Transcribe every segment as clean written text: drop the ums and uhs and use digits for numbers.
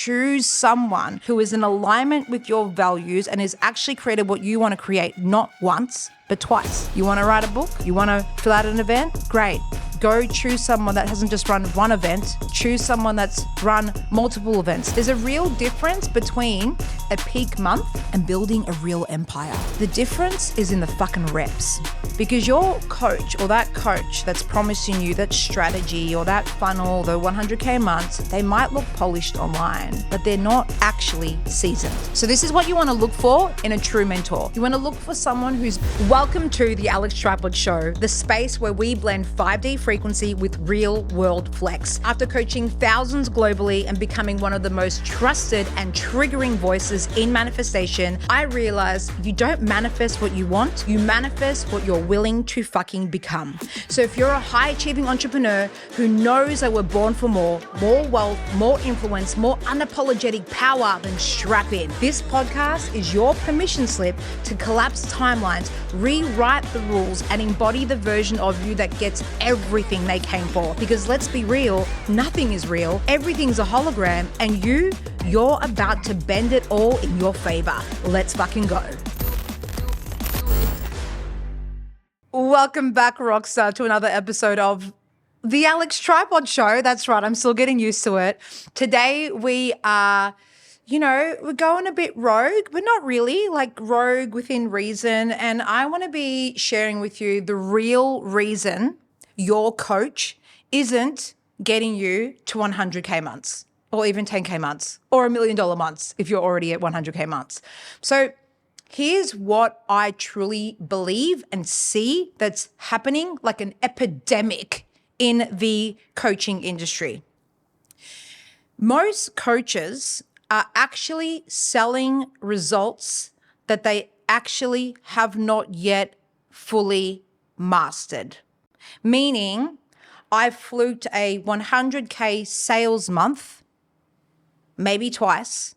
choose someone who is in alignment with your values and has actually created what you want to create, not once, but twice. You want to write a book? You want to fill out an event? Great. Go choose someone that hasn't just run one event. Choose someone that's run multiple events. There's a real difference between a peak month and building a real empire. The difference is in the fucking reps. Because your coach or that coach that's promising you that strategy or that funnel, the 100K months, they might look polished online, but they're not actually seasoned. So this is what you want to look for in a true mentor. You want to look for someone who's welcome to the Alex Tripod Show, the space where we blend 5D frequency with real world flex. After coaching thousands globally and becoming one of the most trusted and triggering voices in manifestation, I realized you don't manifest what you want, you manifest what you're willing to fucking become. So if you're a high achieving entrepreneur who knows that we're born for more wealth, more influence, more unapologetic power, then strap in. This podcast is your permission slip to collapse timelines, rewrite the rules, and embody the version of you that gets everything they came for. Because let's be real, nothing is real, everything's a hologram, and you're about to bend it all in your favor. Let's fucking go. Welcome back, Rockstar, to another episode of the Alex Tripod Show. That's right, I'm still getting used to it. Today we are, we're going a bit rogue, but not really, like rogue within reason. And I want to be sharing with you the real reason your coach isn't getting you to 100K months or even 10K months or $1 million months if you're already at 100K months. So here's what I truly believe and see that's happening like an epidemic in the coaching industry. Most coaches are actually selling results that they actually have not yet fully mastered. Meaning, I fluked a 100K sales month, maybe twice,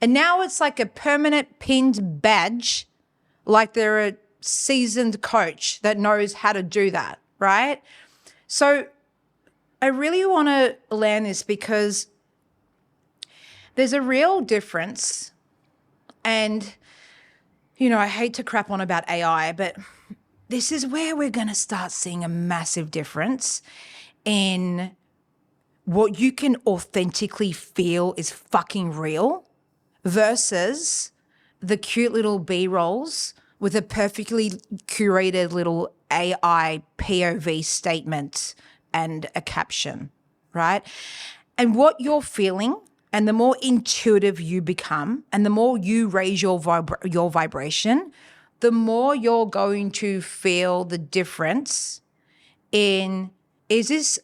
and now it's like a permanent pinned badge, like they're a seasoned coach that knows how to do that, right? So I really want to land this because there's a real difference. And, I hate to crap on about AI, but this is where we're going to start seeing a massive difference in what you can authentically feel is fucking real versus the cute little B-rolls with a perfectly curated little AI POV statement and a caption, right? And what you're feeling, and the more intuitive you become and the more you raise your vibration, the more you're going to feel the difference in, is this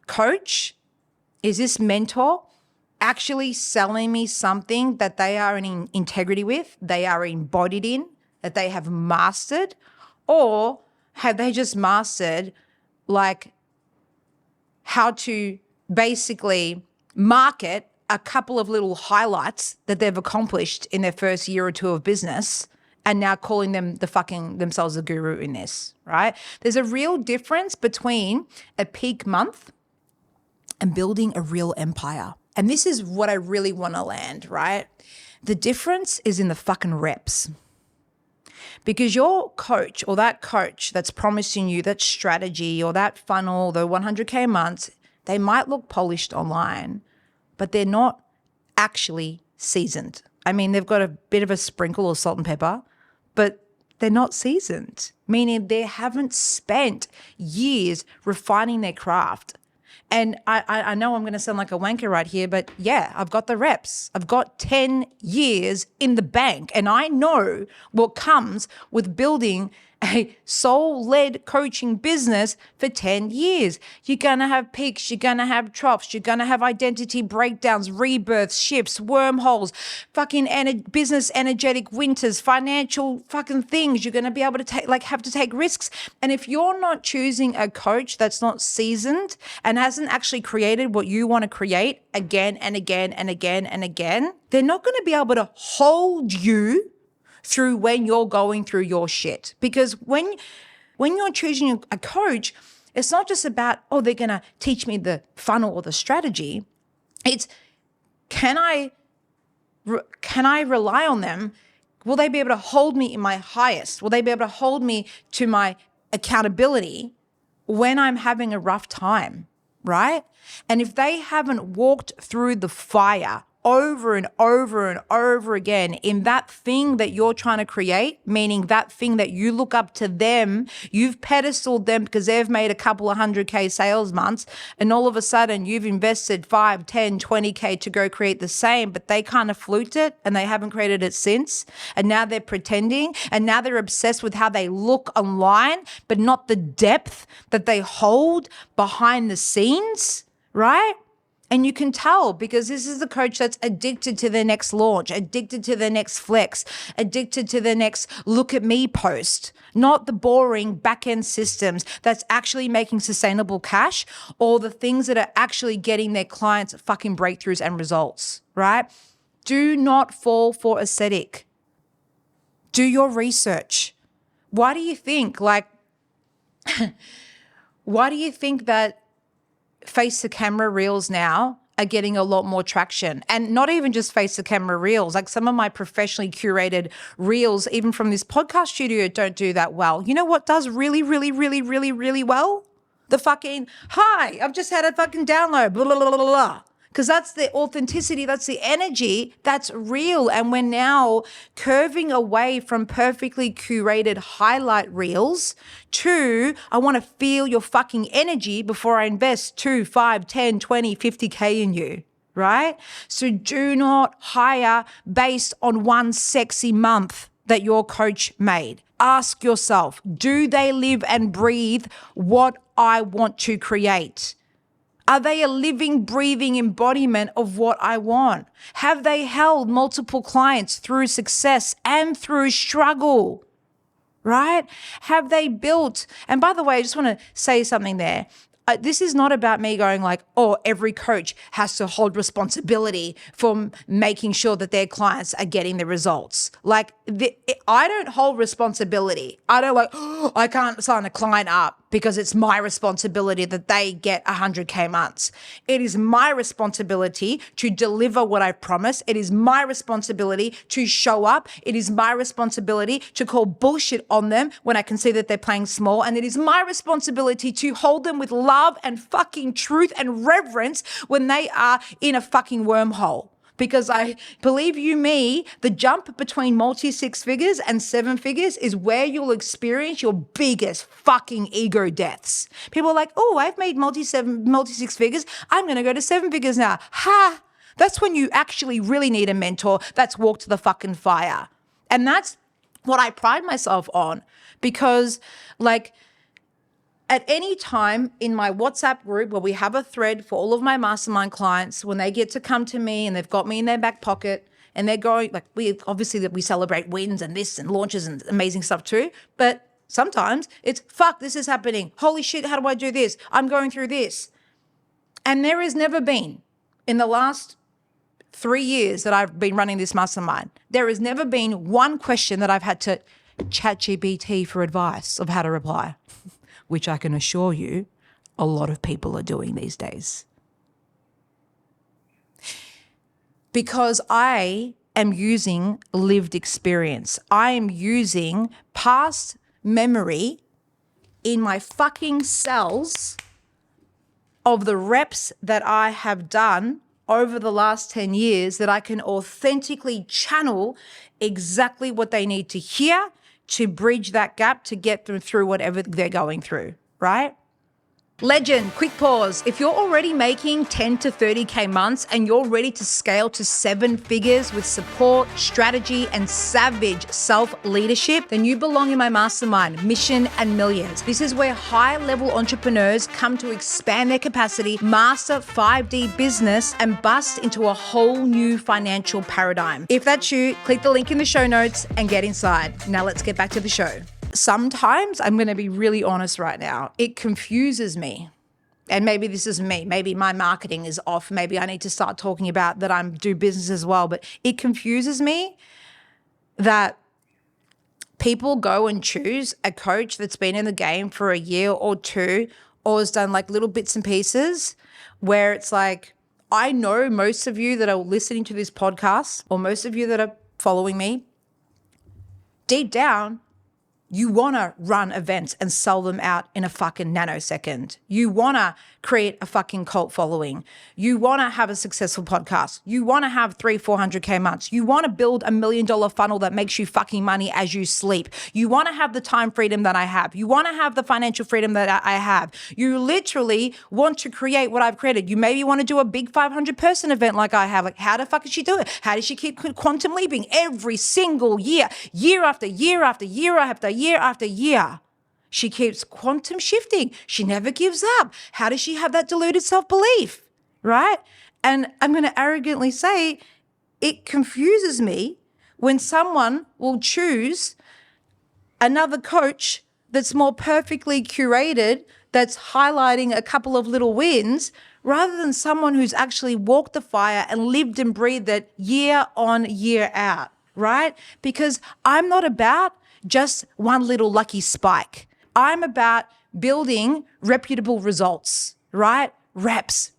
coach, is this mentor actually selling me something that they are in integrity with, they are embodied in, that they have mastered, or have they just mastered like how to basically market a couple of little highlights that they've accomplished in their first year or two of business and now calling them themselves the guru in this, right? There's a real difference between a peak month and building a real empire. And this is what I really want to land, right? The difference is in the fucking reps. Because your coach or that coach that's promising you that strategy or that funnel, the 100K months, they might look polished online, but they're not actually seasoned. I mean, they've got a bit of a sprinkle of salt and pepper, but they're not seasoned, meaning they haven't spent years refining their craft. And I know I'm going to sound like a wanker right here, but yeah, I've got the reps. I've got 10 years in the bank, and I know what comes with building a soul-led coaching business for 10 years. You're going to have peaks, you're going to have troughs, you're going to have identity breakdowns, rebirths, shifts, wormholes, fucking business energetic winters, financial fucking things. You're going to be able to have to take risks. And if you're not choosing a coach that's not seasoned and hasn't actually created what you want to create again and again and again and again, they're not going to be able to hold you through when you're going through your shit. Because when you're choosing a coach, it's not just about, they're going to teach me the funnel or the strategy. It's Can I rely on them? Will they be able to hold me in my highest? Will they be able to hold me to my accountability when I'm having a rough time, right? And if they haven't walked through the fire over and over and over again in that thing that you're trying to create, meaning that thing that you look up to them, you've pedestaled them because they've made a couple of 100K sales months, and all of a sudden you've invested 5, 10, 20K to go create the same, but they kind of fluked it and they haven't created it since. And now they're pretending, and now they're obsessed with how they look online, but not the depth that they hold behind the scenes, right? And you can tell because this is the coach that's addicted to their next launch, addicted to their next flex, addicted to their next look at me post, not the boring back-end systems that's actually making sustainable cash or the things that are actually getting their clients fucking breakthroughs and results, right? Do not fall for aesthetic. Do your research. Why do you think that face to camera reels now are getting a lot more traction? And not even just face to camera reels, like some of my professionally curated reels, even from this podcast studio, don't do that well. You know what does really, really, really, really, really well? The fucking, hi, I've just had a fucking download, blah, blah, blah, blah, blah. Because that's the authenticity, that's the energy, that's real. And we're now curving away from perfectly curated highlight reels to, I want to feel your fucking energy before I invest 2, 5, 10, 20, 50K in you, right? So do not hire based on one sexy month that your coach made. Ask yourself, do they live and breathe what I want to create? Are they a living, breathing embodiment of what I want? Have they held multiple clients through success and through struggle? Right? Have they built, and by the way, I just want to say something there. This is not about me going like, oh, every coach has to hold responsibility for making sure that their clients are getting the results. Like, I don't hold responsibility. I don't like, oh, I can't sign a client up because it's my responsibility that they get 100K months. It is my responsibility to deliver what I've promised. It is my responsibility to show up. It is my responsibility to call bullshit on them when I can see that they're playing small. And it is my responsibility to hold them with love and fucking truth and reverence when they are in a fucking wormhole. Because I believe you me, the jump between multi-six figures and 7 figures is where you'll experience your biggest fucking ego deaths. People are like, oh, I've made multi-six figures. I'm going to go to 7 figures now. Ha! That's when you actually really need a mentor that's walked the fucking fire. And that's what I pride myself on, because like, at any time in my WhatsApp group where we have a thread for all of my mastermind clients, when they get to come to me and they've got me in their back pocket and they're going, like, we celebrate wins and this and launches and amazing stuff too. But sometimes it's, fuck, this is happening. Holy shit, how do I do this? I'm going through this. And there has never been, in the last 3 years that I've been running this mastermind, there has never been one question that I've had to ChatGPT for advice of how to reply. Which I can assure you a lot of people are doing these days. Because I am using lived experience. I am using past memory in my fucking cells of the reps that I have done over the last 10 years that I can authentically channel exactly what they need to hear to bridge that gap to get them through whatever they're going through, right? Legend, quick pause. If you're already making 10 to 30K months and you're ready to scale to 7 figures with support, strategy, and savage self-leadership, then you belong in my mastermind, Mission and Millions. This is where high-level entrepreneurs come to expand their capacity, master 5D business, and bust into a whole new financial paradigm. If that's you, click the link in the show notes and get inside. Now let's get back to the show. Sometimes, I'm going to be really honest right now, it confuses me. And maybe this is me. Maybe my marketing is off. Maybe I need to start talking about that I do business as well. But it confuses me that people go and choose a coach that's been in the game for a year or two or has done like little bits and pieces where it's like, I know most of you that are listening to this podcast, or most of you that are following me, deep down, you want to run events and sell them out in a fucking nanosecond. You want to create a fucking cult following. You want to have a successful podcast. You want to have 400K months. You want to build $1 million funnel that makes you fucking money as you sleep. You want to have the time freedom that I have. You want to have the financial freedom that I have. You literally want to create what I've created. You maybe want to do a big 500 person event like I have. Like, how the fuck does she do it? How does she keep quantum leaping every single year, year after year after year after year after year? She keeps quantum shifting. She never gives up. How does she have that deluded self-belief, right? And I'm going to arrogantly say it confuses me when someone will choose another coach that's more perfectly curated, that's highlighting a couple of little wins, rather than someone who's actually walked the fire and lived and breathed it year on, year out, right? Because I'm not about just one little lucky spike. I'm about building reputable results, right? Reps.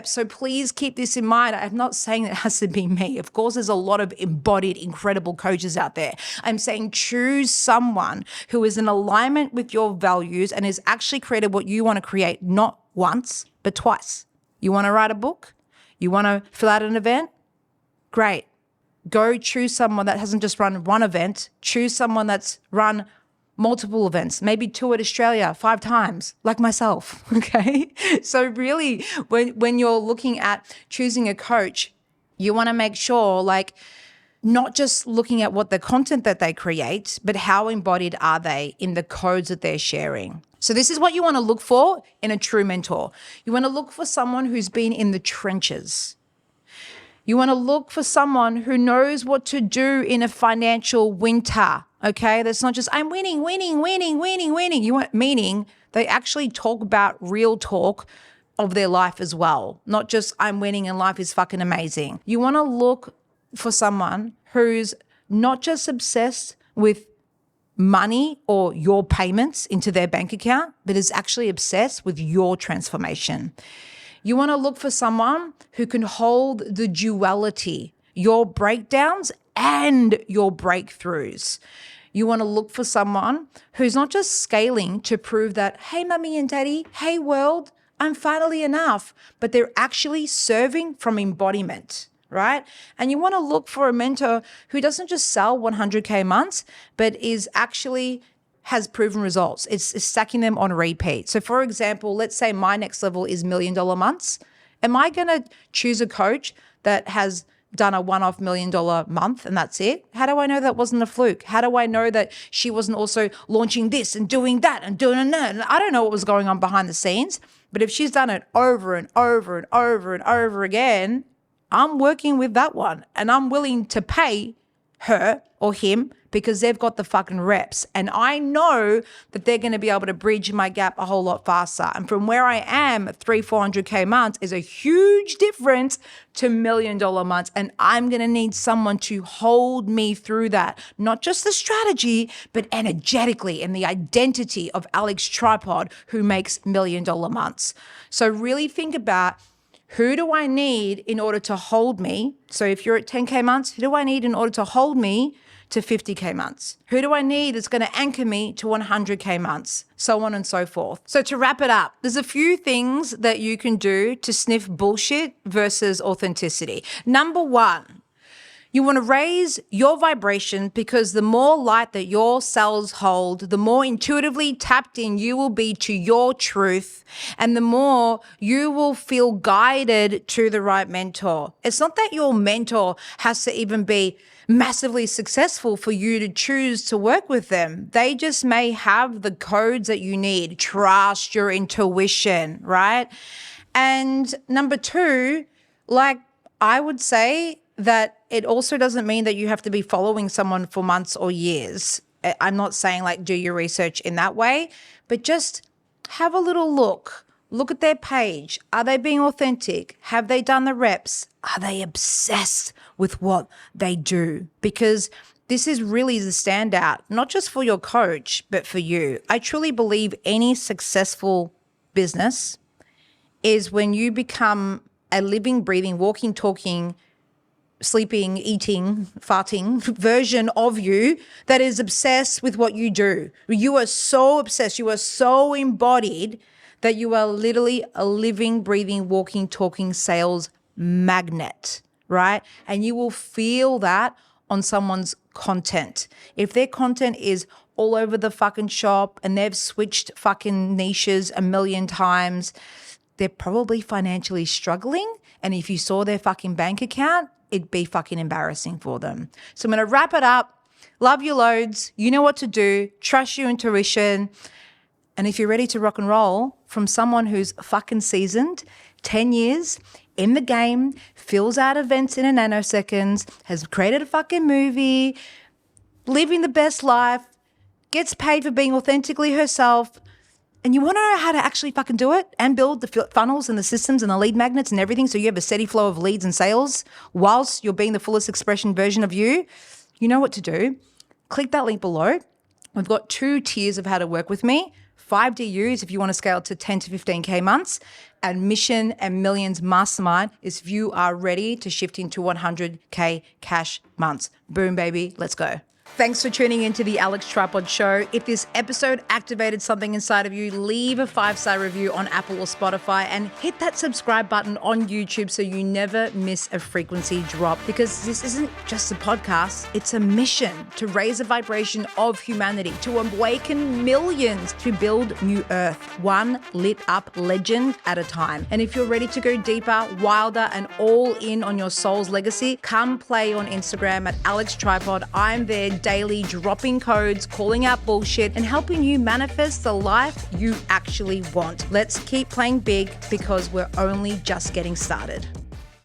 So please keep this in mind. I'm not saying it has to be me. Of course, there's a lot of embodied, incredible coaches out there. I'm saying choose someone who is in alignment with your values and has actually created what you want to create, not once, but twice. You want to write a book? You want to fill out an event? Great. Go choose someone that hasn't just run one event. Choose someone that's run multiple events, maybe toured Australia 5 times, like myself, okay? So really, when you're looking at choosing a coach, you want to make sure, like, not just looking at what the content that they create, but how embodied are they in the codes that they're sharing. So this is what you want to look for in a true mentor. You want to look for someone who's been in the trenches. You want to look for someone who knows what to do in a financial winter, okay? That's not just, I'm winning. You want, meaning they actually talk about real talk of their life as well, not just I'm winning and life is fucking amazing. You want to look for someone who's not just obsessed with money or your payments into their bank account, but is actually obsessed with your transformation. You want to look for someone who can hold the duality, your breakdowns and your breakthroughs. You want to look for someone who's not just scaling to prove that, hey, mommy and daddy, hey, world, I'm finally enough, but they're actually serving from embodiment, right? And you want to look for a mentor who doesn't just sell 100K months, but is actually has proven results. It's stacking them on repeat. So for example, let's say my next level is $1 million months. Am I going to choose a coach that has done a one-off $1 million month and that's it? How do I know that wasn't a fluke? How do I know that she wasn't also launching this and doing that and doing that? And I don't know what was going on behind the scenes, but if she's done it over and over and over and over again, I'm working with that one and I'm willing to pay her or him because they've got the fucking reps. And I know that they're going to be able to bridge my gap a whole lot faster. And from where I am, 400K months is a huge difference to $1 million months. And I'm going to need someone to hold me through that. Not just the strategy, but energetically and the identity of Alex Tripod, who makes $1 million months. So really think about, who do I need in order to hold me? So if you're at 10K months, who do I need in order to hold me to 50K months? Who do I need that's going to anchor me to 100K months? So on and so forth. So to wrap it up, there's a few things that you can do to sniff bullshit versus authenticity. Number 1, you want to raise your vibration, because the more light that your cells hold, the more intuitively tapped in you will be to your truth, and the more you will feel guided to the right mentor. It's not that your mentor has to even be massively successful for you to choose to work with them. They just may have the codes that you need. Trust your intuition, right? And number 2, like I would say that it also doesn't mean that you have to be following someone for months or years. I'm not saying like do your research in that way, but just have a little look. Look at their page. Are they being authentic? Have they done the reps? Are they obsessed with what they do? Because this is really the standout, not just for your coach, but for you. I truly believe any successful business is when you become a living, breathing, walking, talking, sleeping, eating, farting version of you that is obsessed with what you do. You are so obsessed, you are so embodied that you are literally a living, breathing, walking, talking sales magnet, right? And you will feel that on someone's content. If their content is all over the fucking shop and they've switched fucking niches a million times, they're probably financially struggling. And if you saw their fucking bank account, it'd be fucking embarrassing for them. So I'm going to wrap it up. Love you loads. You know what to do. Trust your intuition. And if you're ready to rock and roll from someone who's fucking seasoned, 10 years in the game, fills out events in a nanoseconds, has created a fucking movie, living the best life, gets paid for being authentically herself, and you want to know how to actually fucking do it and build the funnels and the systems and the lead magnets and everything so you have a steady flow of leads and sales whilst you're being the fullest expression version of you, you know what to do. Click that link below. We've got 2 tiers of how to work with me. 5 DUs if you want to scale to 10 to 15K months. And Mission and Millions Mastermind is if you are ready to shift into 100K cash months. Boom, baby. Let's go. Thanks for tuning into the Alex Tripod Show. If this episode activated something inside of you, leave a 5-star review on Apple or Spotify and hit that subscribe button on YouTube so you never miss a frequency drop. Because this isn't just a podcast, it's a mission to raise the vibration of humanity, to awaken millions, to build new earth, one lit up legend at a time. And if you're ready to go deeper, wilder, and all in on your soul's legacy, come play on Instagram at Alex Tripod. I'm there daily dropping codes, calling out bullshit, and helping you manifest the life you actually want. Let's keep playing big because we're only just getting started.